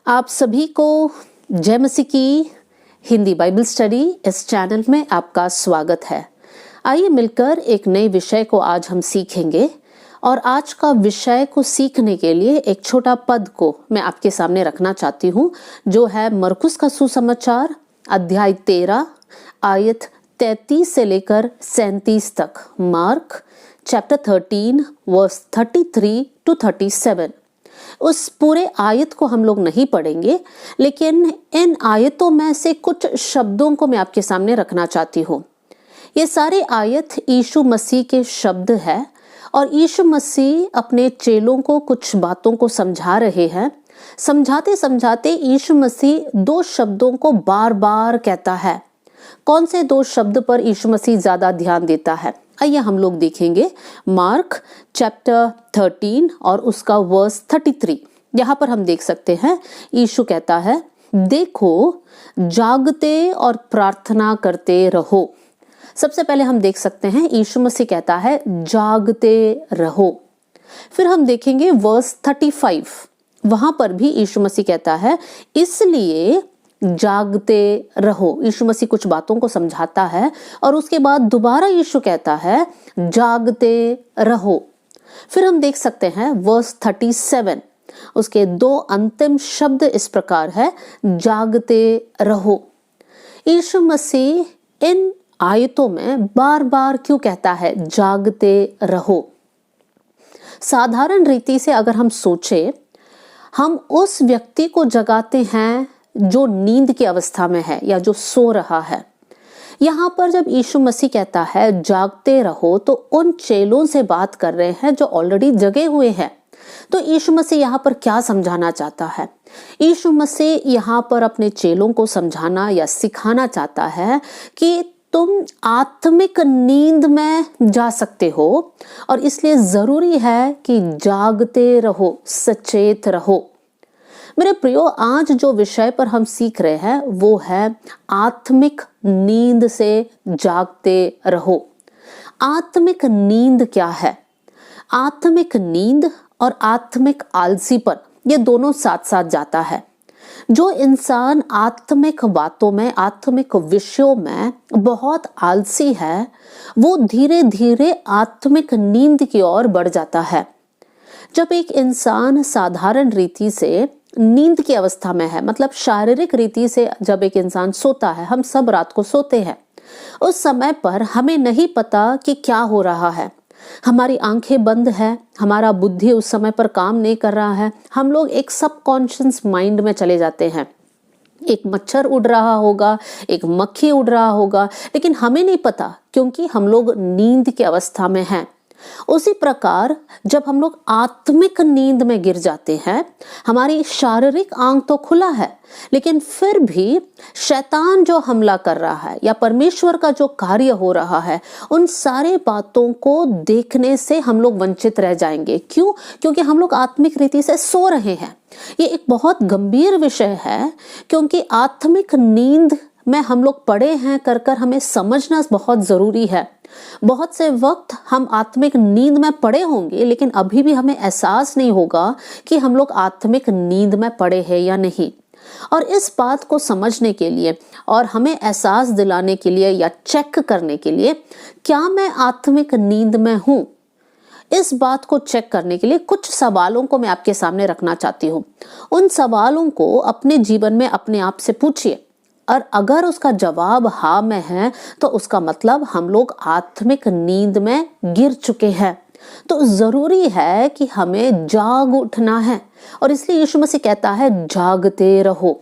आप सभी को जय मसीह की हिंदी बाइबल स्टडी इस चैनल में आपका स्वागत है। आइए मिलकर एक नए विषय को आज हम सीखेंगे और आज का विषय को सीखने के लिए एक छोटा पद को मैं आपके सामने रखना चाहती हूँ, जो है मरकुस का सुसमाचार अध्याय 13 आयत 33 से लेकर 37 तक। Mark chapter 13 verse 33 to 37। उस पूरे आयत को हम लोग नहीं पढ़ेंगे, लेकिन इन आयतों में से कुछ शब्दों को मैं आपके सामने रखना चाहती हूँ। ये सारे आयत यीशु मसीह के शब्द है और यीशु मसीह अपने चेलों को कुछ बातों को समझा रहे हैं। समझाते समझाते यीशु मसीह दो शब्दों को बार बार कहता है। कौन से दो शब्द पर यीशु मसीह ज्यादा ध्यान देता है, आइए हम लोग देखेंगे। मार्क चैप्टर 13 और उसका वर्स 33। यहाँ पर हम देख सकते हैं यीशु कहता है, देखो जागते और प्रार्थना करते रहो। सबसे पहले हम देख सकते हैं यीशु मसीह कहता है जागते रहो। फिर हम देखेंगे वर्स 35, वहां पर भी यीशु मसीह कहता है इसलिए जागते रहो। यीशु मसीह कुछ बातों को समझाता है और उसके बाद दोबारा यीशु कहता है जागते रहो। फिर हम देख सकते हैं वर्स 37, उसके दो अंतिम शब्द इस प्रकार है, जागते रहो। यीशु मसीह इन आयतों में बार बार क्यों कहता है जागते रहो? साधारण रीति से अगर हम सोचें, हम उस व्यक्ति को जगाते हैं जो नींद की अवस्था में है या जो सो रहा है। यहाँ पर जब यीशु मसीह कहता है जागते रहो, तो उन चेलों से बात कर रहे हैं जो ऑलरेडी जगे हुए हैं। तो यीशु मसीह यहाँ पर क्या समझाना चाहता है? यीशु मसीह यहाँ पर अपने चेलों को समझाना या सिखाना चाहता है कि तुम आत्मिक नींद में जा सकते हो और इसलिए जरूरी है कि जागते रहो, सचेत रहो। मेरे प्रियो, आज जो विषय पर हम सीख रहे हैं वो है आत्मिक नींद से जागते रहो। आत्मिक नींद क्या है? आत्मिक नींद और आत्मिक आलसीपन, ये दोनों साथ साथ जाता है। जो इंसान आत्मिक बातों में, आत्मिक विषयों में बहुत आलसी है, वो धीरे धीरे आत्मिक नींद की ओर बढ़ जाता है। जब एक इंसान साधारण रीति से नींद की अवस्था में है, मतलब शारीरिक रीति से जब एक इंसान सोता है, हम सब रात को सोते हैं, उस समय पर हमें नहीं पता कि क्या हो रहा है। हमारी आंखें बंद है, हमारा बुद्धि उस समय पर काम नहीं कर रहा है। हम लोग एक सबकॉन्शियस माइंड में चले जाते हैं। एक मच्छर उड़ रहा होगा, एक मक्खी उड़ रहा होगा, लेकिन हमें नहीं पता क्योंकि हम लोग नींद की अवस्था में हैं। उसी प्रकार जब हम लोग आत्मिक नींद में गिर जाते हैं, हमारी शारीरिक आंख तो खुला है, लेकिन फिर भी शैतान जो हमला कर रहा है या परमेश्वर का जो कार्य हो रहा है, उन सारे बातों को देखने से हम लोग वंचित रह जाएंगे। क्यों? क्योंकि हम लोग आत्मिक रीति से सो रहे हैं। ये एक बहुत गंभीर विषय है, क्योंकि आत्मिक नींद में हम लोग पड़े हैं कर हमें समझना बहुत जरूरी है। बहुत से वक्त हम आत्मिक नींद में पड़े होंगे, लेकिन अभी भी हमें एहसास नहीं होगा कि हम लोग आत्मिक नींद में पड़े हैं या नहीं। और इस बात को समझने के लिए और हमें एहसास दिलाने के लिए या चेक करने के लिए, क्या मैं आत्मिक नींद में हूँ, इस बात को चेक करने के लिए कुछ सवालों को मैं आपके सामने रखना चाहती हूँ। उन सवालों को अपने जीवन में अपने आप से पूछिए, और अगर उसका जवाब हाँ में है तो उसका मतलब हम लोग आत्मिक नींद में गिर चुके हैं। तो जरूरी है कि हमें जाग उठना है और इसलिए यीशु मसीह कहता है जागते रहो।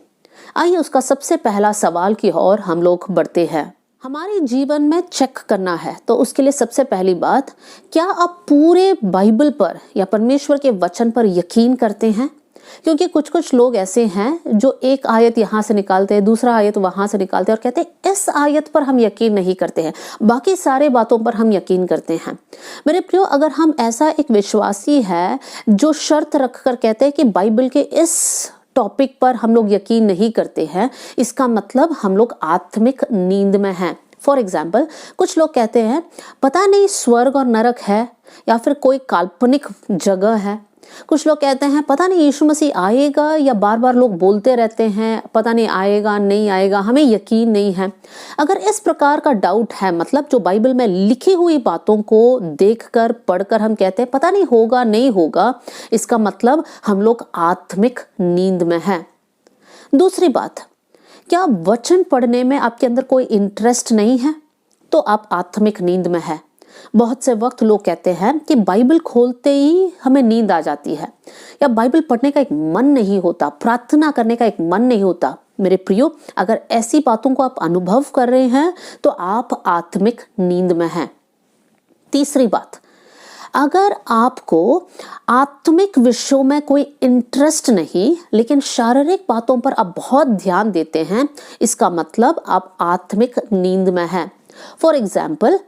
आइए उसका सबसे पहला सवाल की ओर हम लोग बढ़ते हैं। हमारे जीवन में चेक करना है, तो उसके लिए सबसे पहली बात, क्या आप पूरे बाइबल पर या परमेश्वर के वचन पर यकीन करते हैं? क्योंकि कुछ कुछ लोग ऐसे हैं जो एक आयत यहाँ से निकालते हैं, दूसरा आयत वहां से निकालते हैं और कहते हैं इस आयत पर हम यकीन नहीं करते हैं, बाकी सारे बातों पर हम यकीन करते हैं। मेरे प्रियो, अगर हम ऐसा एक विश्वासी है जो शर्त रखकर कहते हैं कि बाइबल के इस टॉपिक पर हम लोग यकीन नहीं करते हैं, इसका मतलब हम लोग आत्मिक नींद में हैं। फॉर एग्जाम्पल, कुछ लोग कहते हैं पता नहीं स्वर्ग और नरक है या फिर कोई काल्पनिक जगह है, कुछ लोग कहते हैं पता नहीं यीशु मसीह आएगा, या बार बार लोग बोलते रहते हैं पता नहीं आएगा नहीं आएगा, हमें यकीन नहीं है। अगर इस प्रकार का डाउट है, मतलब जो बाइबल में लिखी हुई बातों को देखकर पढ़कर हम कहते हैं पता नहीं होगा नहीं होगा, इसका मतलब हम लोग आत्मिक नींद में हैं। दूसरी बात, क्या वचन पढ़ने में आपके अंदर कोई इंटरेस्ट नहीं है तो आप आत्मिक नींद में है। बहुत से वक्त लोग कहते हैं कि बाइबल खोलते ही हमें नींद आ जाती है, या बाइबल पढ़ने का एक मन नहीं होता, प्रार्थना करने का एक मन नहीं होता। मेरे प्रियो, अगर ऐसी बातों को आप अनुभव कर रहे हैं तो आप आत्मिक नींद में हैं। तीसरी बात, अगर आपको आत्मिक विषयों में कोई इंटरेस्ट नहीं लेकिन शारीरिक बातों पर आप बहुत ध्यान देते हैं, इसका मतलब आप आत्मिक नींद में हैं। फॉर एग्जाम्पल,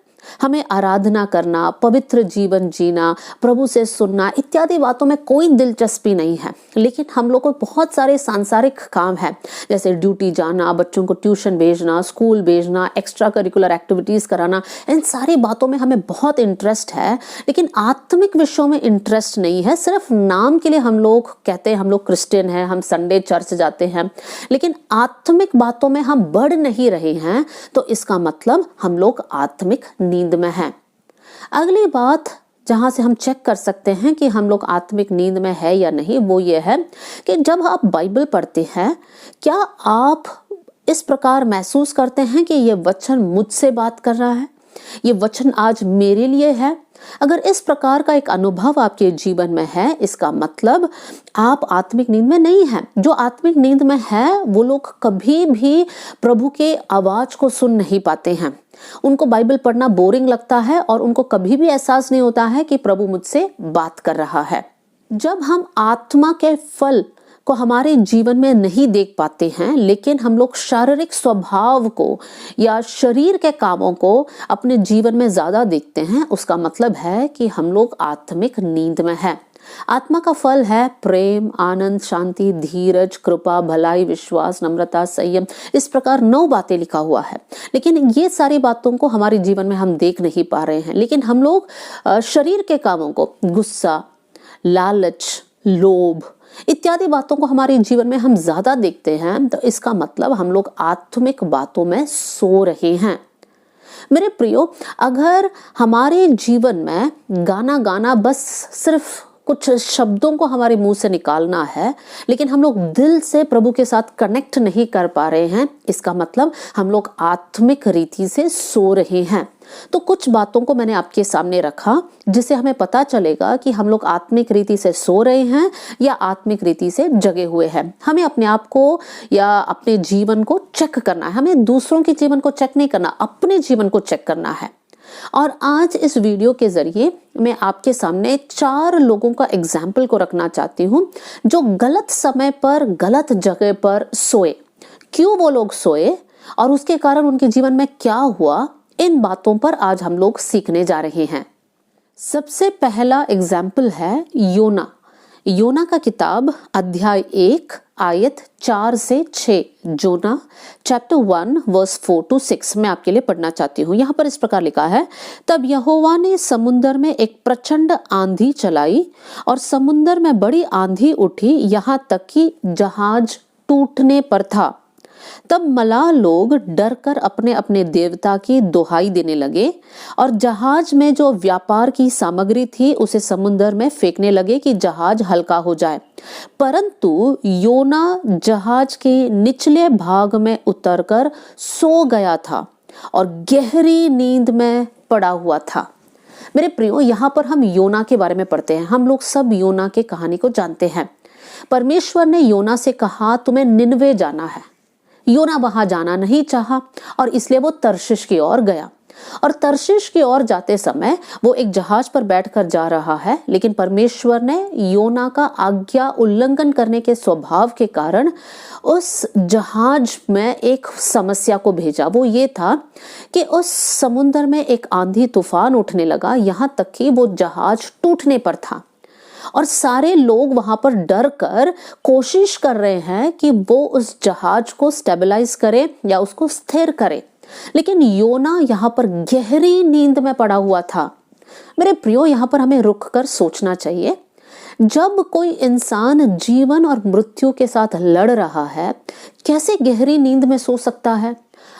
हमें आराधना करना, पवित्र जीवन जीना, प्रभु से सुनना इत्यादि बातों में कोई दिलचस्पी नहीं है, लेकिन हम लोग को बहुत सारे सांसारिक काम है, जैसे ड्यूटी जाना, बच्चों को ट्यूशन भेजना, स्कूल भेजना, एक्स्ट्रा करिकुलर एक्टिविटीज कराना, इन सारी बातों में हमें बहुत इंटरेस्ट है, लेकिन आत्मिक विषयों में इंटरेस्ट नहीं है। सिर्फ नाम के लिए हम लोग कहते हैं हम लोग क्रिश्चियन हैं, हम संडे चर्च जाते हैं, लेकिन आत्मिक बातों में हम बढ़ नहीं रहे हैं, तो इसका मतलब हम लोग आत्मिक नींद में है। अगली बात जहां से हम चेक कर सकते हैं कि हम लोग आत्मिक नींद में है या नहीं, वो ये है कि जब आप बाइबल पढ़ते हैं, क्या आप इस प्रकार महसूस करते हैं कि ये वचन मुझसे बात कर रहा है, ये वचन आज मेरे लिए है। अगर इस प्रकार का एक अनुभव आपके जीवन में है, इसका मतलब आप आत्मिक नींद में नहीं हैं। जो आत्मिक नींद में है वो लोग कभी भी प्रभु के आवाज को सुन नहीं पाते हैं। उनको बाइबल पढ़ना बोरिंग लगता है और उनको कभी भी एहसास नहीं होता है कि प्रभु मुझसे बात कर रहा है। जब हम आत्मा के फल को हमारे जीवन में नहीं देख पाते हैं, लेकिन हम लोग शारीरिक स्वभाव को या शरीर के कामों को अपने जीवन में ज्यादा देखते हैं, उसका मतलब है कि हम लोग आत्मिक नींद में हैं। आत्मा का फल है प्रेम, आनंद, शांति, धीरज, कृपा, भलाई, विश्वास, नम्रता, संयम। इस प्रकार 9 बातें लिखा हुआ है, लेकिन ये सारी बातों को हमारे जीवन में हम देख नहीं पा रहे हैं। लेकिन हम लोग शरीर के कामों को, गुस्सा, लालच, लोभ इत्यादि बातों को हमारे जीवन में हम ज्यादा देखते हैं, तो इसका मतलब हम लोग आत्मिक बातों में सो रहे हैं। मेरे प्रियो, अगर हमारे जीवन में गाना गाना बस सिर्फ कुछ शब्दों को हमारे मुंह से निकालना है, लेकिन हम लोग दिल से प्रभु के साथ कनेक्ट नहीं कर पा रहे हैं, इसका मतलब हम लोग आत्मिक रीति से सो रहे हैं। तो कुछ बातों को मैंने आपके सामने रखा जिससे हमें पता चलेगा कि हम लोग आत्मिक रीति से सो रहे हैं या आत्मिक रीति से जगे हुए हैं। हमें अपने आप को या अपने जीवन को चेक करना है। हमें दूसरों के जीवन को चेक नहीं करना, अपने जीवन को चेक करना है। और आज इस वीडियो के जरिए मैं आपके सामने 4 लोगों का एग्जाम्पल को रखना चाहती हूँ जो गलत समय पर गलत जगह पर सोए। क्यों वो लोग सोए और उसके कारण उनके जीवन में क्या हुआ, इन बातों पर आज हम लोग सीखने जा रहे हैं। सबसे पहला एग्जाम्पल है योना। योना का किताब अध्याय 1 आयत 4 से 6, जोना चैप्टर 1 वर्स 4 to 6 मैं आपके लिए पढ़ना चाहती हूँ। यहाँ पर इस प्रकार लिखा है, तब यहोवा ने समुन्दर में एक प्रचंड आंधी चलाई और समुन्दर में बड़ी आंधी उठी, यहाँ तक कि जहाज टूटने पर था। तब मलाह लोग डरकर अपने अपने देवता की दुहाई देने लगे और जहाज में जो व्यापार की सामग्री थी उसे समुद्र में फेंकने लगे कि जहाज हल्का हो जाए। परंतु योना जहाज के निचले भाग में उतरकर सो गया था और गहरी नींद में पड़ा हुआ था। मेरे प्रियो, यहाँ पर हम योना के बारे में पढ़ते हैं। हम लोग सब योना के कहानी को जानते हैं। परमेश्वर ने योना से कहा, तुम्हें निनवे जाना है। योना वहां जाना नहीं चाहा और इसलिए वो तर्शिश की ओर गया। और तर्शिश की ओर जाते समय वो एक जहाज पर बैठकर जा रहा है, लेकिन परमेश्वर ने योना का आज्ञा उल्लंघन करने के स्वभाव के कारण उस जहाज में एक समस्या को भेजा। वो ये था कि उस समुद्र में एक आंधी तूफान उठने लगा, यहाँ तक कि वो जहाज टूटने पर था और सारे लोग वहां पर डर कर कोशिश कर रहे हैं कि वो उस जहाज को स्टेबलाइज करे या उसको स्थिर करे, लेकिन योना यहाँ पर गहरी नींद में पड़ा हुआ था। मेरे प्रियो, यहाँ पर हमें रुक कर सोचना चाहिए। जब कोई इंसान जीवन और मृत्यु के साथ लड़ रहा है, कैसे गहरी नींद में सो सकता है?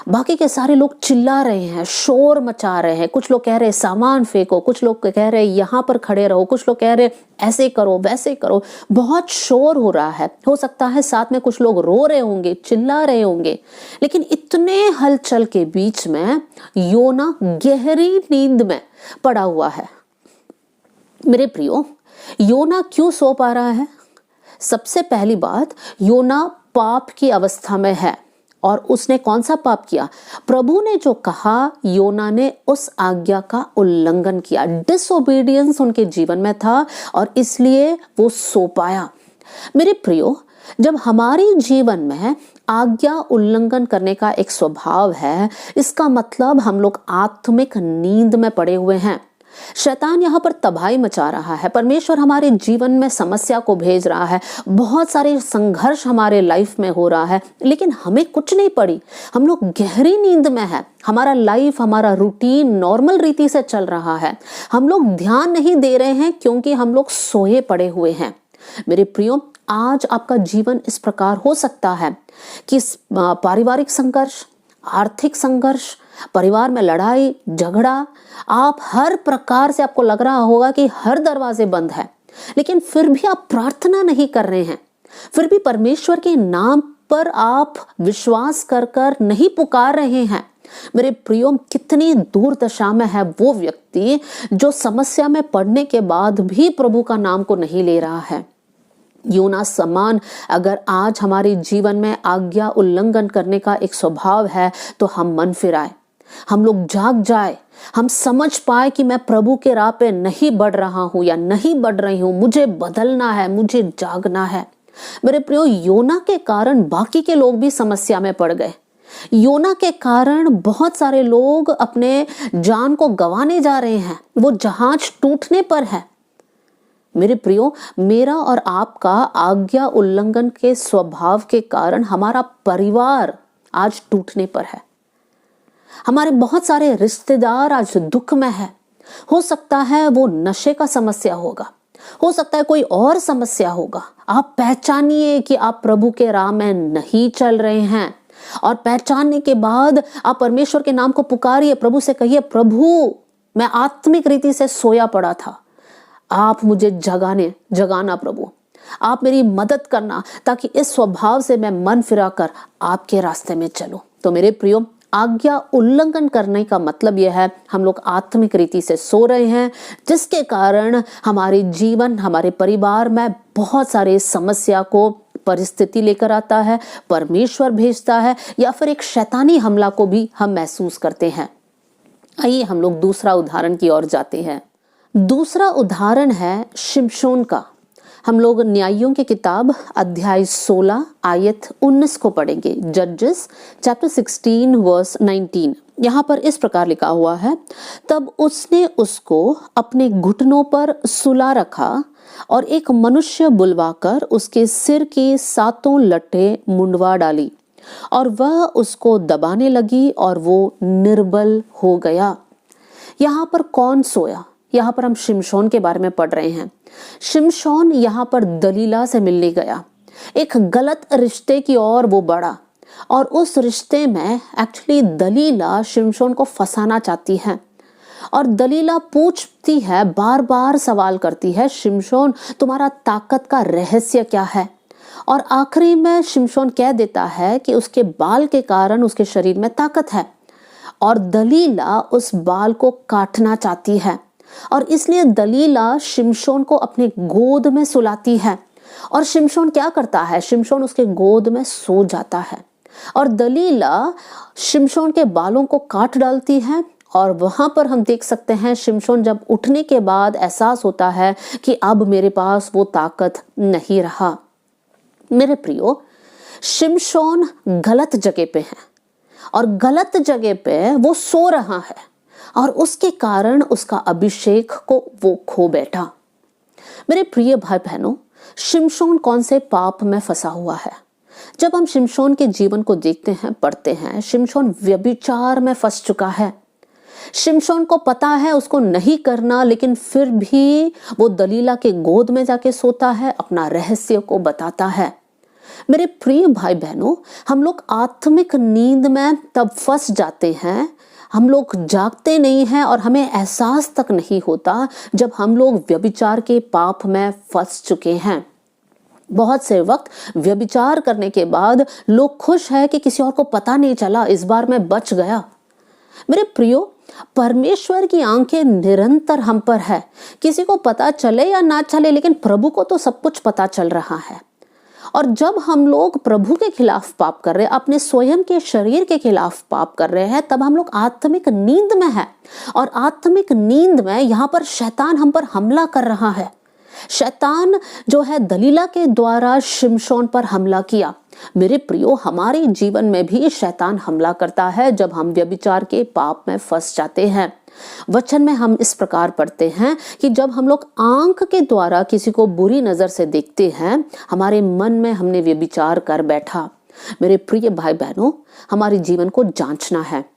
बाकी के सारे लोग चिल्ला रहे हैं, शोर मचा रहे हैं, कुछ लोग कह रहे हैं सामान फेंको, कुछ लोग कह रहे हैं यहाँ पर खड़े रहो, कुछ लोग कह रहे हैं ऐसे करो वैसे करो, बहुत शोर हो रहा है। हो सकता है साथ में कुछ लोग रो रहे होंगे, चिल्ला रहे होंगे, लेकिन इतने हलचल के बीच में योना गहरी नींद में पड़ा हुआ है। मेरे प्रियो, योना क्यों सो पा रहा है? सबसे पहली बात, योना पाप की अवस्था में है। और उसने कौन सा पाप किया? प्रभु ने जो कहा, योना ने उस आज्ञा का उल्लंघन किया। डिसोबीडियंस उनके जीवन में था और इसलिए वो सो पाया। मेरे प्रियो, जब हमारी जीवन में आज्ञा उल्लंघन करने का एक स्वभाव है, इसका मतलब हम लोग आत्मिक नींद में पड़े हुए हैं। शैतान यहाँ पर तबाही मचा रहा है, परमेश्वर हमारे जीवन में समस्या को भेज रहा है, बहुत सारे संघर्ष हमारे लाइफ में हो रहा है, लेकिन हमें कुछ नहीं पड़ी। हम लोग गहरी नींद में है, हमारा लाइफ, हमारा रूटीन नॉर्मल रीति से चल रहा है। हम लोग ध्यान नहीं दे रहे हैं क्योंकि हम लोग सोए पड़े हुए हैं। मेरे प्रियो, आज आपका जीवन इस प्रकार हो सकता है कि पारिवारिक संघर्ष, आर्थिक संघर्ष, परिवार में लड़ाई झगड़ा, आप हर प्रकार से आपको लग रहा होगा कि हर दरवाजे बंद है, लेकिन फिर भी आप प्रार्थना नहीं कर रहे हैं, फिर भी परमेश्वर के नाम पर आप विश्वास कर कर नहीं पुकार रहे हैं। मेरे प्रियो, कितनी दूर दशा में है वो व्यक्ति जो समस्या में पड़ने के बाद भी प्रभु का नाम को नहीं ले रहा है। योना समान अगर आज हमारे जीवन में आज्ञा उल्लंघन करने का एक स्वभाव है, तो हम मन फिराए, हम लोग जाग जाए, हम समझ पाए कि मैं प्रभु के राह पे नहीं बढ़ रहा हूं या नहीं बढ़ रही हूं, मुझे बदलना है, मुझे जागना है। मेरे प्रियो, योना के कारण बाकी के लोग भी समस्या में पड़ गए। योना के कारण बहुत सारे लोग अपने जान को गंवाने जा रहे हैं, वो जहाज टूटने पर है। मेरे प्रियो, मेरा और आपका आज्ञा उल्लंघन के स्वभाव के कारण हमारा परिवार आज टूटने पर है। हमारे बहुत सारे रिश्तेदार आज दुख में है। हो सकता है वो नशे का समस्या होगा, हो सकता है कोई और समस्या होगा। आप पहचानिए कि आप प्रभु के राह में नहीं चल रहे हैं, और पहचानने के बाद आप परमेश्वर के नाम को पुकारिए, प्रभु से कहिए, प्रभु मैं आत्मिक रीति से सोया पड़ा था, आप मुझे जगाना प्रभु, आप मेरी मदद करना, ताकि इस स्वभाव से मैं मन फिराकर आपके रास्ते में चलूं। तो मेरे प्रियो, आज्ञा उल्लंघन करने का मतलब यह है हम लोग आत्मिक रीति से सो रहे हैं, जिसके कारण हमारे जीवन, हमारे परिवार में बहुत सारे समस्या को परिस्थिति लेकर आता है, परमेश्वर भेजता है, या फिर एक शैतानी हमला को भी हम महसूस करते हैं। आइए हम लोग दूसरा उदाहरण की ओर जाते हैं। दूसरा उदाहरण है शिमशोन का। हम लोग न्यायों की किताब अध्याय 16 आयत 19 को पढ़ेंगे। जजेस चैप्टर 16 वर्स 19। यहाँ पर इस प्रकार लिखा हुआ है, तब उसने उसको अपने घुटनों पर सुला रखा और एक मनुष्य बुलवाकर उसके सिर की 7 लटें मुंडवा डाली, और वह उसको दबाने लगी और वो निर्बल हो गया। यहाँ पर कौन सोया? यहाँ पर हम शिमशोन के बारे में पढ़ रहे हैं। शिमशोन यहाँ पर दलीला से मिलने गया, एक गलत रिश्ते की ओर वो बढ़ा, और उस रिश्ते में एक्चुअली दलीला शिमशोन को फंसाना चाहती है। और दलीला पूछती है, बार बार सवाल करती है, शिमशोन तुम्हारा ताकत का रहस्य क्या है? और आखिरी में शिमशोन कह देता है कि उसके बाल के कारण उसके शरीर में ताकत है, और दलीला उस बाल को काटना चाहती है, और इसलिए दलीला शिमशोन को अपने गोद में सुलाती है। और शिमशोन क्या करता है? शिमशोन उसके गोद में सो जाता है, और दलीला शिमशोन के बालों को काट डालती है। और वहां पर हम देख सकते हैं, शिमशोन जब उठने के बाद एहसास होता है कि अब मेरे पास वो ताकत नहीं रहा। मेरे प्रियो, शिमशोन गलत जगह पे है, और गलत जगह पे वो सो रहा है, और उसके कारण उसका अभिषेक को वो खो बैठा। मेरे प्रिय भाई बहनों, शिमशोन कौन से पाप में फंसा हुआ है? जब हम शिमशोन के जीवन को देखते हैं, पढ़ते हैं, शिमशोन व्यभिचार में फंस चुका है। शिमशोन को पता है उसको नहीं करना, लेकिन फिर भी वो दलीला के गोद में जाके सोता है, अपना रहस्य को बताता है। मेरे प्रिय भाई बहनों, हम लोग आत्मिक नींद में तब फंस जाते हैं, हम लोग जागते नहीं हैं और हमें एहसास तक नहीं होता जब हम लोग व्यभिचार के पाप में फंस चुके हैं। बहुत से वक्त व्यभिचार करने के बाद लोग खुश है कि किसी और को पता नहीं चला, इस बार मैं बच गया। मेरे प्रियो, परमेश्वर की आंखें निरंतर हम पर है। किसी को पता चले या ना चले, लेकिन प्रभु को तो सब कुछ पता चल रहा है। और जब हम लोग प्रभु के खिलाफ पाप कर रहे हैं, अपने स्वयं के शरीर के खिलाफ पाप कर रहे हैं, तब हम लोग आत्मिक नींद में है। और आत्मिक नींद में यहाँ पर शैतान हम पर हमला कर रहा है। शैतान जो है दलीला के द्वारा शिमशोन पर हमला किया। मेरे प्रियो, हमारे जीवन में भी शैतान हमला करता है जब हम व्यभिचार के पाप में फंस जाते हैं। वचन में हम इस प्रकार पढ़ते हैं कि जब हम लोग आंख के द्वारा किसी को बुरी नजर से देखते हैं, हमारे मन में हमने व्यभिचार कर बैठा। मेरे प्रिय भाई बहनों, हमारे जीवन को जांचना है।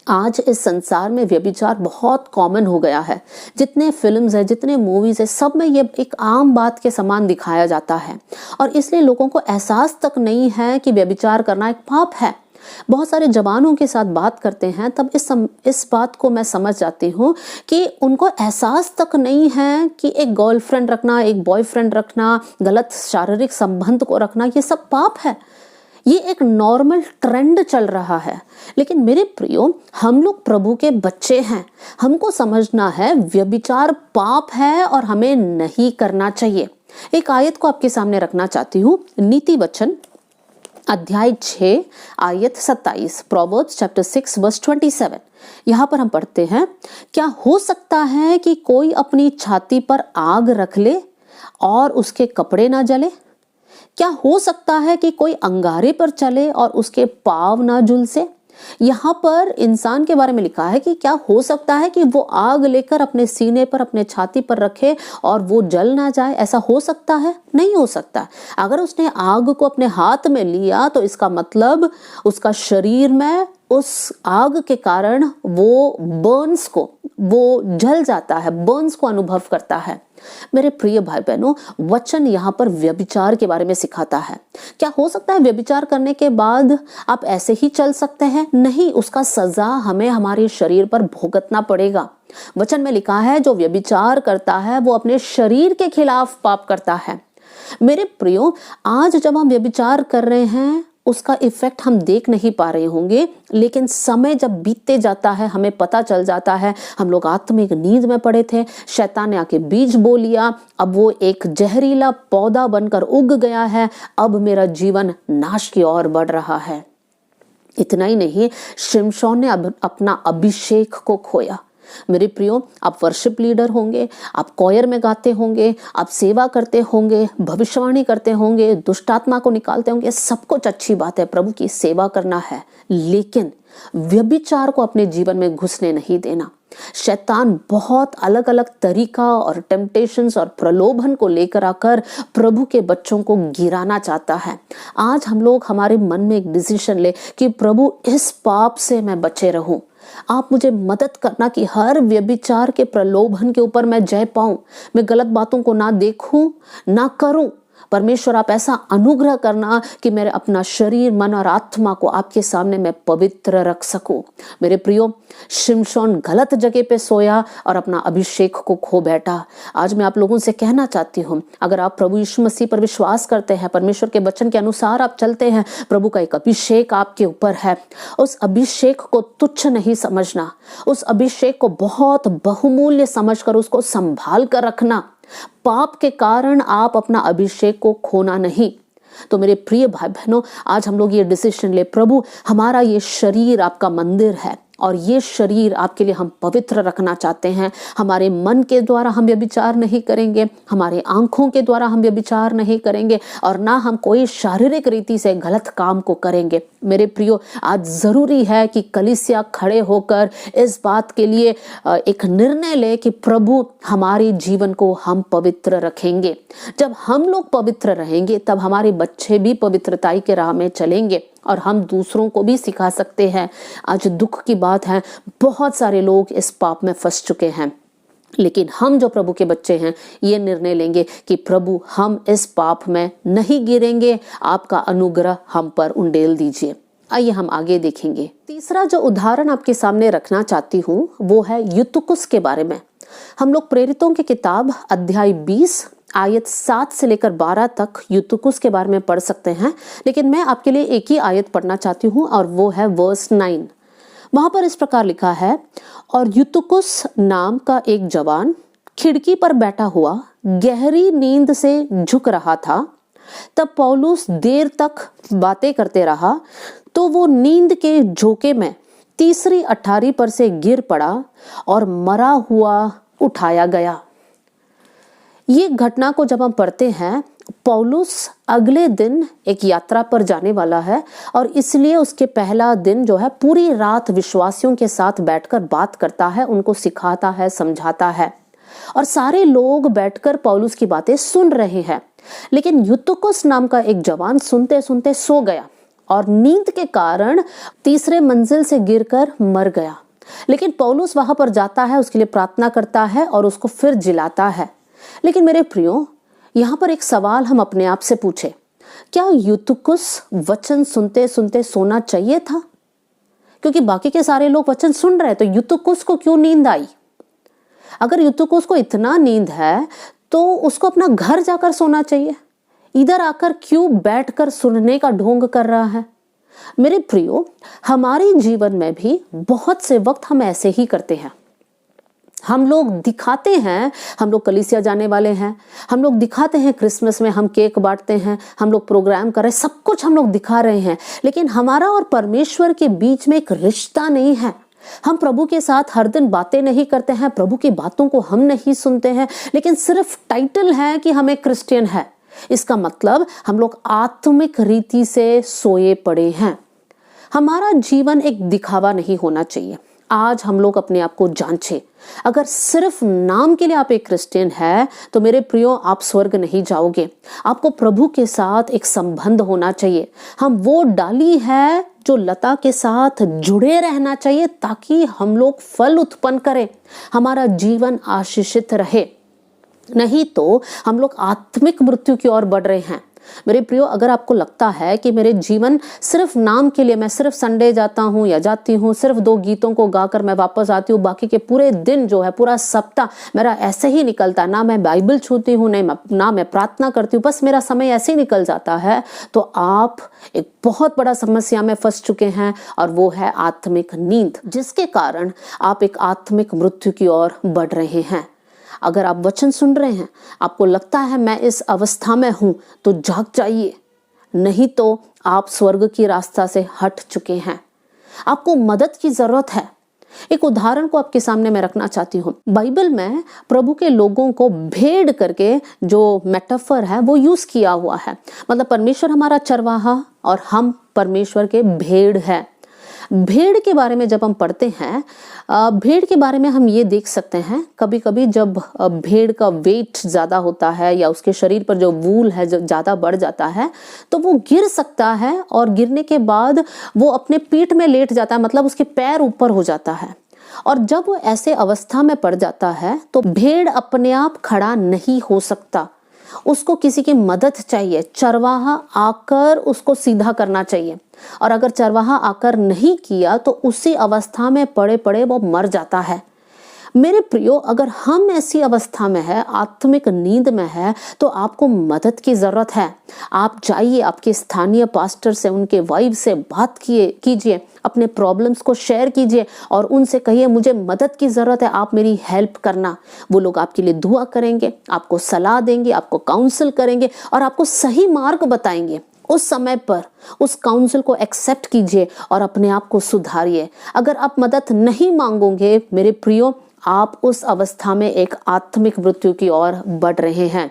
आज इस संसार में व्यभिचार बहुत कॉमन हो गया है। जितने फिल्म्स है, जितने मूवीज है, सब में ये एक आम बात के समान दिखाया जाता है। और इसलिए लोगों को एहसास तक नहीं है कि व्यभिचार करना एक पाप है। बहुत सारे जवानों के साथ बात करते हैं, तब इस बात को मैं समझ जाती हूँ कि उनको एहसास तक नहीं है कि एक गर्लफ्रेंड रखना, एक बॉयफ्रेंड रखना, गलत शारीरिक संबंध को रखना, ये सब पाप है। ये एक नॉर्मल ट्रेंड चल रहा है। लेकिन मेरे प्रियो, हम लोग प्रभु के बच्चे हैं। हमको समझना है व्यभिचार पाप है और हमें नहीं करना चाहिए। एक आयत को आपके सामने रखना चाहती हूँ। नीति वचन अध्याय 6 आयत 27, प्रोवर्ब्स चैप्टर 6 वर्स 27। यहाँ पर हम पढ़ते हैं, क्या हो सकता है कि कोई अपनी छाती पर आग रख ले और उसके कपड़े ना जले? क्या हो सकता है कि कोई अंगारे पर चले और उसके पाँव ना झुलसे? यहाँ पर इंसान के बारे में लिखा है कि क्या हो सकता है कि वो आग लेकर अपने सीने पर, अपने छाती पर रखे और वो जल ना जाए? ऐसा हो सकता है? नहीं हो सकता। अगर उसने आग को अपने हाथ में लिया तो इसका मतलब उसका शरीर में उस आग के कारण वो जल जाता है, बर्न्स को अनुभव करता है। मेरे प्रिय भाई बहनों, वचन यहाँ पर व्यभिचार के बारे में सिखाता है। क्या हो सकता है व्यभिचार करने के बाद आप ऐसे ही चल सकते हैं? नहीं, उसका सजा हमें हमारे शरीर पर भुगतना पड़ेगा। वचन में लिखा है, जो व्यभिचार करता है वो अपने शरीर के खिलाफ पाप करता है। मेरे प्रियो, आज जब हम व्यभिचार कर रहे हैं उसका इफेक्ट हम देख नहीं पा रहे होंगे, लेकिन समय जब बीतते जाता है हमें पता चल जाता है। हम लोग आत्मिक नींद में पड़े थे, शैतान ने आके बीज बो लिया, अब वो एक जहरीला पौधा बनकर उग गया है। अब मेरा जीवन नाश की ओर बढ़ रहा है। इतना ही नहीं, शिमशोन ने अपना अभिषेक को खोया। मेरे प्रियो, आप वर्शिप लीडर होंगे, आप कॉयर में गाते होंगे, आप सेवा करते होंगे, भविष्यवाणी करते होंगे, दुष्ट आत्मा को निकालते होंगे, सब कुछ अच्छी बात है, प्रभु की सेवा करना है। लेकिन व्यभिचार को अपने जीवन में घुसने नहीं देना। शैतान बहुत अलग अलग तरीका और टेम्पटेशंस और प्रलोभन को लेकर आकर प्रभु के बच्चों को गिराना चाहता है। आज हम लोग हमारे मन में एक डिसीजन ले कि प्रभु, इस पाप से मैं बचे रहूं। आप मुझे मदद करना कि हर व्यभिचार के प्रलोभन के ऊपर मैं जय पाऊं, मैं गलत बातों को ना देखूं, ना करूं। परमेश्वर, आप ऐसा अनुग्रह करना कि मेरे अपना शरीर, मन और आत्मा को आपके सामने मैं पवित्र रख सकूं। मेरे प्रियो, शिमशोन गलत जगह पे सोया और अपना अभिषेक को खो बैठा। आज मैं आप लोगों से कहना चाहती हूँ, अगर आप प्रभु यीशु मसीह पर विश्वास करते हैं, परमेश्वर के वचन के अनुसार आप चलते हैं, प्रभु का एक अभिषेक आपके ऊपर है। उस अभिषेक को तुच्छ नहीं समझना, उस अभिषेक को बहुत बहुमूल्य समझकर उसको संभाल कर रखना। पाप के कारण आप अपना अभिषेक को खोना नहीं। तो मेरे प्रिय भाई बहनों, आज हम लोग ये डिसीजन ले, प्रभु, हमारा ये शरीर आपका मंदिर है और ये शरीर आपके लिए हम पवित्र रखना चाहते हैं। हमारे मन के द्वारा हम व्यभिचार नहीं करेंगे, हमारे आंखों के द्वारा हम व्यभिचार नहीं करेंगे और ना हम कोई शारीरिक रीति से गलत काम को करेंगे। मेरे प्रियो, आज जरूरी है कि कलीसिया खड़े होकर इस बात के लिए एक निर्णय ले कि प्रभु, हमारे जीवन को हम पवित्र रखेंगे। जब हम लोग पवित्र रहेंगे तब हमारे बच्चे भी पवित्रताई के राह में चलेंगे और हम दूसरों को भी सिखा सकते हैं। आज दुख की बात है, बहुत सारे लोग इस पाप में फंस चुके हैं, लेकिन हम जो प्रभु के बच्चे हैं ये निर्णय लेंगे कि प्रभु हम इस पाप में नहीं गिरेंगे, आपका अनुग्रह हम पर उंडेल दीजिए। आइए हम आगे देखेंगे। तीसरा जो उदाहरण आपके सामने रखना चाहती हूँ वो है यूतुकुस के बारे में। हम लोग प्रेरितों की किताब अध्याय 20 आयत 7 से लेकर 12 तक यूतुकुस के बारे में पढ़ सकते हैं, लेकिन मैं आपके लिए एक ही आयत पढ़ना चाहती हूँ और वो है वर्स 9। वहां पर इस प्रकार लिखा है, और यूतुकुस नाम का एक जवान खिड़की पर बैठा हुआ गहरी नींद से झुक रहा था। तब पौलुस देर तक बातें करते रहा तो वो नींद के झोंके में तीसरी अठारी पर से गिर पड़ा और मरा हुआ उठाया गया। ये घटना को जब हम पढ़ते हैं, पौलुस अगले दिन एक यात्रा पर जाने वाला है और इसलिए उसके पहला दिन जो है पूरी रात विश्वासियों के साथ बैठकर बात करता है, उनको सिखाता है, समझाता है और सारे लोग बैठकर पौलुस की बातें सुन रहे हैं। लेकिन यूतुकुस नाम का एक जवान सुनते सुनते सो गया और नींद के कारण तीसरे मंजिल से गिरकर मर गया। लेकिन पौलुस वहां पर जाता है, उसके लिए प्रार्थना करता है और उसको फिर जिलाता है। लेकिन मेरे प्रियो, यहाँ पर एक सवाल हम अपने आप से पूछे, क्या यूतुकुस वचन सुनते सुनते सोना चाहिए था? क्योंकि बाकी के सारे लोग वचन सुन रहे, तो यूतुकुस को क्यों नींद आई? अगर यूतुकुस को इतना नींद है तो उसको अपना घर जाकर सोना चाहिए, इधर आकर क्यों बैठकर सुनने का ढोंग कर रहा है? मेरे प्रियो, हमारे जीवन में भी बहुत से वक्त हम ऐसे ही करते हैं। हम लोग दिखाते हैं हम लोग कलीसिया जाने वाले हैं, हम लोग दिखाते हैं क्रिसमस में हम केक बांटते हैं, हम लोग प्रोग्राम कर रहे हैं, सब कुछ हम लोग दिखा रहे हैं, लेकिन हमारा और परमेश्वर के बीच में एक रिश्ता नहीं है। हम प्रभु के साथ हर दिन बातें नहीं करते हैं, प्रभु की बातों को हम नहीं सुनते हैं, लेकिन सिर्फ टाइटल है कि हम एक क्रिश्चियन है। इसका मतलब हम लोग आत्मिक रीति से सोए पड़े हैं। हमारा जीवन एक दिखावा नहीं होना चाहिए। आज हम लोग अपने आप को जांचें। अगर सिर्फ नाम के लिए आप एक क्रिश्चियन है तो मेरे प्रियो, आप स्वर्ग नहीं जाओगे। आपको प्रभु के साथ एक संबंध होना चाहिए। हम वो डाली है जो लता के साथ जुड़े रहना चाहिए ताकि हम लोग फल उत्पन्न करें, हमारा जीवन आशीषित रहे। नहीं तो हम लोग आत्मिक मृत्यु की ओर बढ़ रहे हैं। मेरे प्रियो, अगर आपको लगता है कि मेरे जीवन सिर्फ नाम के लिए, मैं सिर्फ संडे जाता हूँ या जाती हूँ, सिर्फ 2 गीतों को गाकर मैं वापस आती हूँ, बाकी के पूरे दिन जो है, पूरा सप्ताह मेरा ऐसे ही निकलता है, ना मैं बाइबल छूती हूँ, ना मैं प्रार्थना करती हूँ, बस मेरा समय ऐसे ही निकल जाता है, तो आप एक बहुत बड़ा समस्या में फंस चुके हैं और वो है आत्मिक नींद, जिसके कारण आप एक आत्मिक मृत्यु की ओर बढ़ रहे हैं। अगर आप वचन सुन रहे हैं, आपको लगता है मैं इस अवस्था में हूं, तो जाग जाइए, नहीं तो आप स्वर्ग की रास्ता से हट चुके हैं। आपको मदद की जरूरत है। एक उदाहरण को आपके सामने मैं रखना चाहती हूँ। बाइबल में प्रभु के लोगों को भेड़ करके जो मेटाफर है वो यूज किया हुआ है। मतलब परमेश्वर हमारा चरवाहा और हम परमेश्वर के भेड़ है। भेड़ के बारे में जब हम पढ़ते हैं, भेड़ के बारे में हम ये देख सकते हैं, कभी कभी जब भेड़ का वेट ज़्यादा होता है या उसके शरीर पर जो वूल है जो ज़्यादा बढ़ जाता है तो वो गिर सकता है और गिरने के बाद वो अपने पीठ में लेट जाता है, मतलब उसके पैर ऊपर हो जाता है। और जब वो ऐसे अवस्था में पड़ जाता है तो भेड़ अपने आप खड़ा नहीं हो सकता, उसको किसी की मदद चाहिए, चरवाहा आकर उसको सीधा करना चाहिए। और अगर चरवाहा आकर नहीं किया तो उसी अवस्था में पड़े पड़े वो मर जाता है। मेरे प्रियो, अगर हम ऐसी अवस्था में है, आत्मिक नींद में है, तो आपको मदद की जरूरत है। आप जाइए, आपके स्थानीय पास्टर से, उनके वाइफ से बात कीजिए, अपने प्रॉब्लम्स को शेयर कीजिए और उनसे कहिए मुझे मदद की जरूरत है, आप मेरी हेल्प करना। वो लोग आपके लिए दुआ करेंगे, आपको सलाह देंगे, आपको काउंसिल करेंगे और आपको सही मार्ग बताएंगे। उस समय पर उस काउंसिल को एक्सेप्ट कीजिए और अपने आप को सुधारिए। अगर आप मदद नहीं मांगोगे मेरे प्रियो, आप उस अवस्था में एक आत्मिक मृत्यु की ओर बढ़ रहे हैं।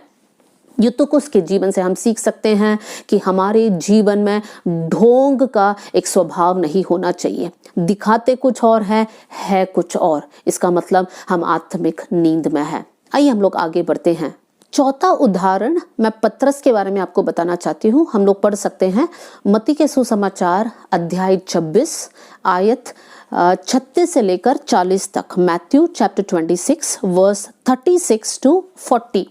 यूतुकुस के जीवन से हम सीख सकते हैं कि हमारे जीवन में ढोंग का एक स्वभाव नहीं होना चाहिए। दिखाते कुछ और है कुछ और। इसका मतलब हम आत्मिक नींद में हैं। आइए हम लोग आगे बढ़ते हैं। चौथा उदाहरण मैं पतरस के बारे में आपको बताना चाहती हूँ। हम लोग पढ़ सकते हैं मत्ती के सुसमाचार अध्याय 26 आयत 36 से लेकर 40 तक। Matthew chapter 26 verse 36 to 40।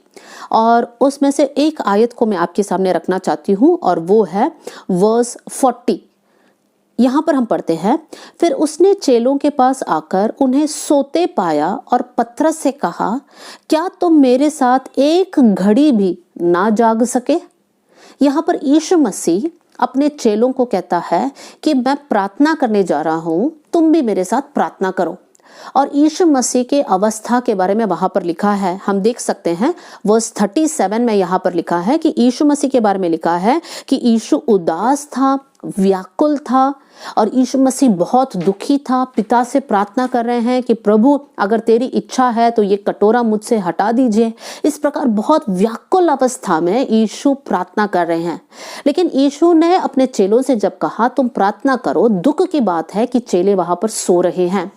और उसमें से एक आयत को मैं आपके सामने रखना चाहती हूँ और वो है वर्स 40। यहाँ पर हम पढ़ते हैं, फिर उसने चेलों के पास आकर उन्हें सोते पाया और पतरस से कहा, क्या तुम मेरे साथ एक घड़ी भी ना जाग सके? यहाँ पर यीशु मसीह अपने चेलों को कहता है कि मैं प्रार्थना करने जा रहा हूँ, तुम भी मेरे साथ प्रार्थना करो। और यीशु मसीह के अवस्था के बारे में वहां पर लिखा है, हम देख सकते हैं वर्स 37 में यहाँ पर लिखा है कि यीशु मसीह के बारे में लिखा है कि यीशु उदास था, व्याकुल था और यीशु मसीह बहुत दुखी था। पिता से प्रार्थना कर रहे हैं कि प्रभु अगर तेरी इच्छा है तो ये कटोरा मुझसे हटा दीजिए। इस प्रकार बहुत व्याकुल अवस्था में यीशु प्रार्थना कर रहे हैं। लेकिन यीशु ने अपने चेलों से जब कहा तुम प्रार्थना करो, दुख की बात है कि चेले वहां पर सो रहे हैं।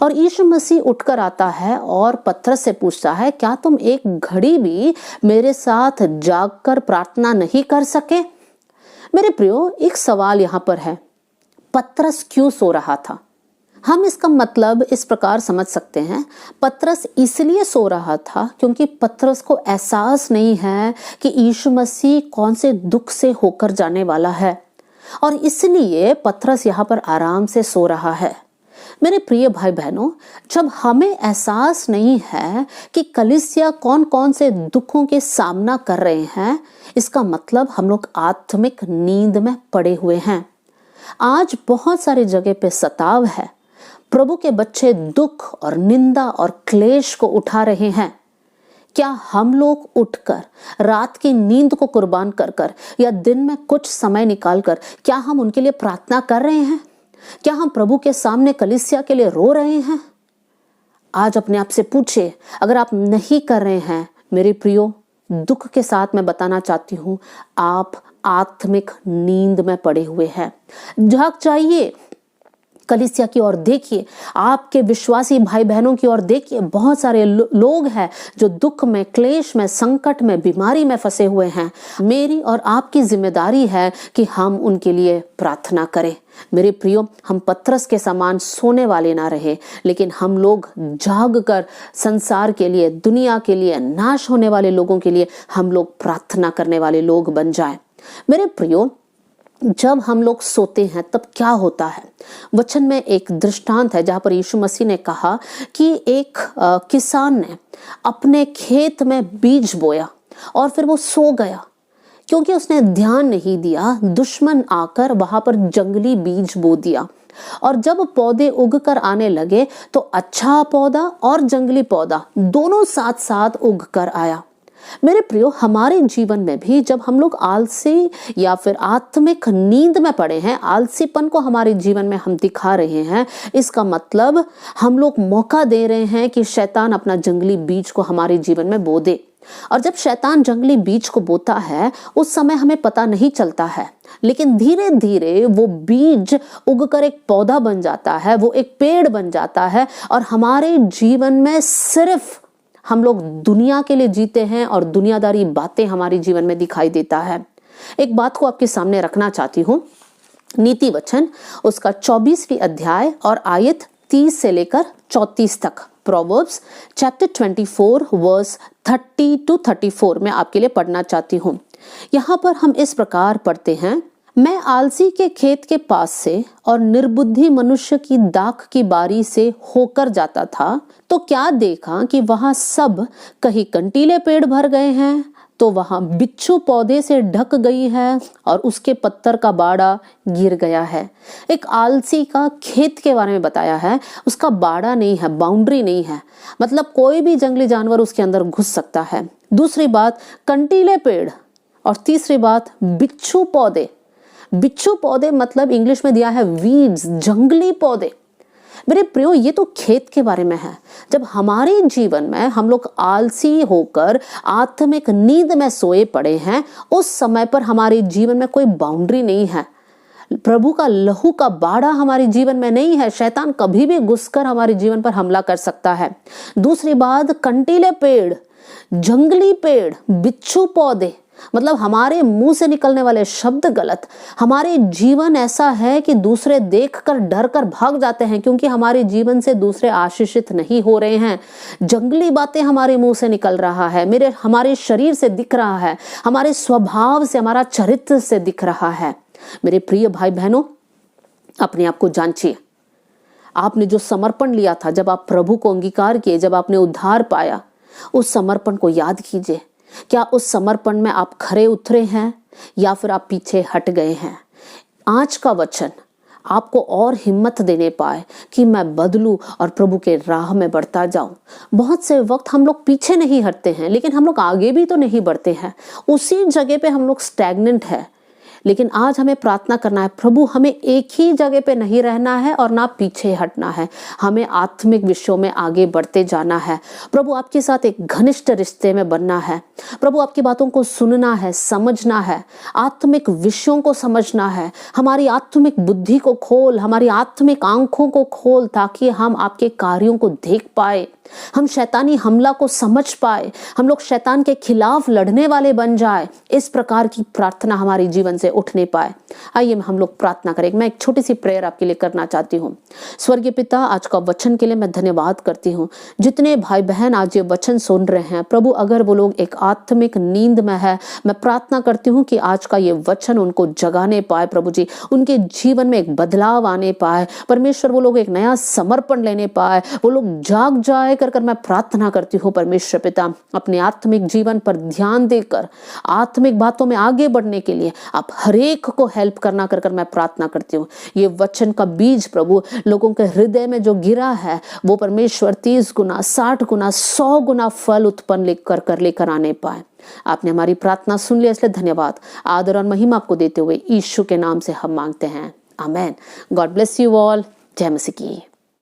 और यीशु मसीह उठकर आता है और पतरस से पूछता है, क्या तुम एक घड़ी भी मेरे साथ जागकर प्रार्थना नहीं कर सके? मेरे प्रियो, एक सवाल यहाँ पर है, पतरस क्यों सो रहा था? हम इसका मतलब इस प्रकार समझ सकते हैं, पतरस इसलिए सो रहा था क्योंकि पतरस को एहसास नहीं है कि यीशु मसीह कौन से दुख से होकर जाने वाला है, और इसलिए पतरस यहाँ पर आराम से सो रहा है। मेरे प्रिय भाई बहनों, जब हमें एहसास नहीं है कि कलीसिया कौन कौन से दुखों के सामना कर रहे हैं, इसका मतलब हम लोग आत्मिक नींद में पड़े हुए हैं। आज बहुत सारी जगह पे सताव है, प्रभु के बच्चे दुख और निंदा और क्लेश को उठा रहे हैं। क्या हम लोग उठकर रात की नींद को कुर्बान कर कर या दिन में कुछ समय निकाल कर क्या हम उनके लिए प्रार्थना कर रहे हैं? क्या हम प्रभु के सामने कलीसिया के लिए रो रहे हैं? आज अपने आप से पूछिए, अगर आप नहीं कर रहे हैं, मेरे प्रियो, दुख के साथ मैं बताना चाहती हूं, आप आत्मिक नींद में पड़े हुए हैं। जाग जाइए, कलीसिया की ओर देखिए, आपके विश्वासी भाई बहनों की ओर देखिए। बहुत सारे लोग हैं जो दुख में, क्लेश में, संकट में, बीमारी में फंसे हुए हैं। मेरी और आपकी जिम्मेदारी है कि हम उनके लिए प्रार्थना करें। मेरे प्रियो, हम पतरस के समान सोने वाले ना रहे, लेकिन हम लोग जाग कर संसार के लिए, दुनिया के लिए, नाश होने वाले लोगों के लिए हम लोग प्रार्थना करने वाले लोग बन जाएं। मेरे प्रियो, जब हम लोग सोते हैं तब क्या होता है? वचन में एक दृष्टांत है जहां पर यीशु मसीह ने कहा कि एक किसान ने अपने खेत में बीज बोया और फिर वो सो गया क्योंकि उसने ध्यान नहीं दिया। दुश्मन आकर वहां पर जंगली बीज बो दिया और जब पौधे उगकर आने लगे तो अच्छा पौधा और जंगली पौधा दोनों साथ साथ उग कर आया। मेरे प्रियो, हमारे जीवन में भी जब हम लोग आलसी या फिर आत्मिक नींद में पड़े हैं, आलसीपन को हमारे जीवन में हम दिखा रहे हैं, इसका मतलब हम लोग मौका दे रहे हैं कि शैतान अपना जंगली बीज को हमारे जीवन में बो दे। और जब शैतान जंगली बीज को बोता है उस समय हमें पता नहीं चलता है, लेकिन धीरे धीरे वो बीज उगकर एक पौधा बन जाता है, वो एक पेड़ बन जाता है और हमारे जीवन में सिर्फ हम लोग दुनिया के लिए जीते हैं और दुनियादारी बातें हमारे जीवन में दिखाई देता है। एक बात को आपके सामने रखना चाहती हूँ, नीति वचन उसका 24वीं अध्याय और आयत 30 से लेकर 34 तक। प्रोवर्ब्स चैप्टर 24 वर्स 30 टू 34 में आपके लिए पढ़ना चाहती हूँ। यहाँ पर हम इस प्रकार पढ़ते हैं, मैं आलसी के खेत के पास से और निर्बुद्धि मनुष्य की दाख की बारी से होकर जाता था, तो क्या देखा कि वहां सब कहीं कंटीले पेड़ भर गए हैं, तो वहां बिच्छू पौधे से ढक गई है और उसके पत्तर का बाड़ा गिर गया है। एक आलसी का खेत के बारे में बताया है, उसका बाड़ा नहीं है, बाउंड्री नहीं है, मतलब कोई भी जंगली जानवर उसके अंदर घुस सकता है। दूसरी बात कंटीले पेड़, और तीसरी बात बिच्छू पौधे। बिच्छू पौधे मतलब इंग्लिश में दिया है वीड्स, जंगली पौधे। मेरे प्रियो, ये तो खेत के बारे में है। जब हमारे जीवन में हम लोग आलसी होकर आत्मिक नींद में सोए पड़े हैं, उस समय पर हमारे जीवन में कोई बाउंड्री नहीं है, प्रभु का लहू का बाड़ा हमारे जीवन में नहीं है। शैतान कभी भी घुसकर हमारे जीवन पर हमला कर सकता है। दूसरी बात, कंटीले पेड़, जंगली पेड़, बिच्छू पौधे, मतलब हमारे मुंह से निकलने वाले शब्द गलत, हमारे जीवन ऐसा है कि दूसरे देखकर डर कर भाग जाते हैं क्योंकि हमारे जीवन से दूसरे आशीषित नहीं हो रहे हैं। जंगली बातें हमारे मुंह से निकल रहा है, हमारे शरीर से दिख रहा है, हमारे स्वभाव से, हमारा चरित्र से दिख रहा है। मेरे प्रिय भाई बहनों, अपने आप को जांचिए। आपने जो समर्पण लिया था, जब आप प्रभु को अंगीकार किए, जब आपने उद्धार पाया, उस समर्पण को याद कीजिए। क्या उस समर्पण में आप खरे उतरे हैं या फिर आप पीछे हट गए हैं? आज का वचन आपको और हिम्मत देने पाए कि मैं बदलूं और प्रभु के राह में बढ़ता जाऊं। बहुत से वक्त हम लोग पीछे नहीं हटते हैं, लेकिन हम लोग आगे भी तो नहीं बढ़ते हैं, उसी जगह पे हम लोग स्टैग्नेंट है। लेकिन आज हमें प्रार्थना करना है, प्रभु हमें एक ही जगह पे नहीं रहना है और ना पीछे हटना है, हमें आत्मिक विषयों में आगे बढ़ते जाना है। प्रभु आपके साथ एक घनिष्ठ रिश्ते में बनना है। प्रभु आपकी बातों को सुनना है, समझना है, आत्मिक विषयों को समझना है। हमारी आत्मिक बुद्धि को खोल, हमारी आत्मिक आंखों को खोल, ताकि हम आपके कार्यों को देख पाए, हम शैतानी हमला को समझ पाए, हम लोग शैतान के खिलाफ लड़ने वाले बन जाए। इस प्रकार की प्रार्थना हमारे जीवन से उठने पाए। आइए हम लोग प्रार्थना करें। मैं एक छोटी सी प्रेयर आपके लिए करना चाहती हूँ। स्वर्गीय पिता, आज का वचन के लिए मैं धन्यवाद करती हूँ। जितने भाई बहन आज ये वचन सुन रहे हैं प्रभु, अगर वो लोग एक आत्मिक नींद में है, मैं प्रार्थना करती हूँ कि आज का ये वचन उनको जगाने पाए। प्रभु जी, उनके जीवन में एक बदलाव आने पाए। परमेश्वर, वो लोग एक नया समर्पण लेने पाए, वो लोग जाग जाए कर मैं प्रार्थना करती हूँ। परमेश्वर पिता, अपने आत्मिक जीवन पर ध्यान देकर आत्मिक बातों में आगे बढ़ने के लिए आप हरेक को हेल्प करना कर मैं प्रार्थना करती हूँ। ये वचन का बीज प्रभु लोगों के हृदय में जो गिरा है, वो परमेश्वर 30 गुना, 60 गुना, 100 गुना फल उत्पन्न लेकर आने पाए। आपने हमारी प्रार्थना सुन लिया, इसलिए धन्यवाद, आदर और महिमा आपको देते हुए यीशु के नाम से हम मांगते हैं, amen. God bless you all. जय मसीह की।